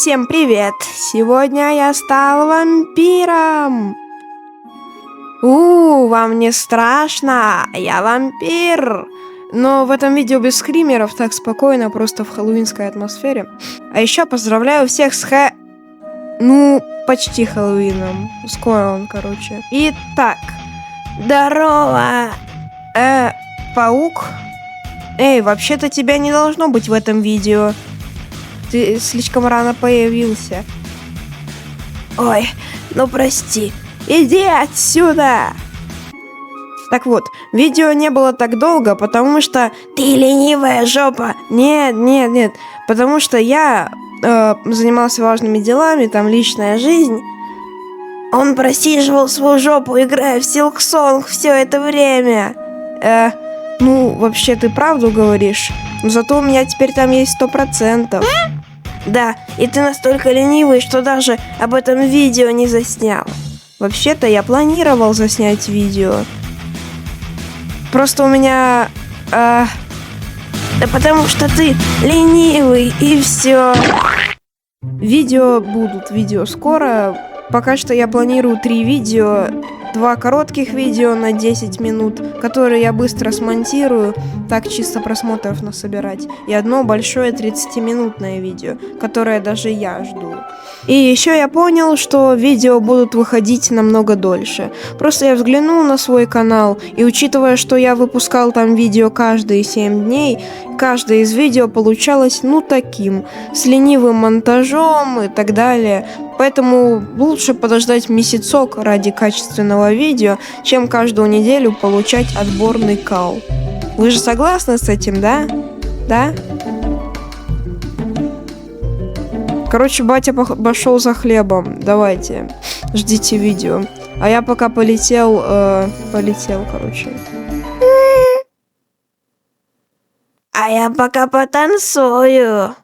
Всем привет! Сегодня я стал вампиром! Вам не страшно? Я вампир! Но в этом видео без скримеров, так спокойно, просто в хэллоуинской атмосфере. А еще поздравляю всех с почти Хэллоуином. Скоро он, короче. Итак, здорово! Паук? Эй, вообще-то тебя не должно быть в этом видео. Ты слишком рано появился. Ой, ну прости. Иди отсюда! Так вот, видео не было так долго, потому что... Ты ленивая жопа! Нет. Потому что я занимался важными делами, там личная жизнь. Он просиживал свою жопу, играя в Silksong все это время. Вообще ты правду говоришь. Но зато у меня теперь там есть 100%. Да, и ты настолько ленивый, что даже об этом видео не заснял. Вообще-то я планировал заснять видео. Просто у меня... Да потому что ты ленивый, и все. Видео скоро. Пока что я планирую 3 видео. 2 коротких видео на 10 минут, которые я быстро смонтирую, так чисто просмотров насобирать. И одно большое 30-минутное видео, которое даже я жду. И еще я понял, что видео будут выходить намного дольше. Просто я взглянул на свой канал, и учитывая, что я выпускал там видео каждые 7 дней, каждое из видео получалось таким, с ленивым монтажом и так далее. Поэтому лучше подождать месяцок ради качественного видео, чем каждую неделю получать отборный кал. Вы же согласны с этим, да? Да? Короче, батя пошел за хлебом. Давайте, ждите видео. А я пока полетел, короче. А я пока потанцую.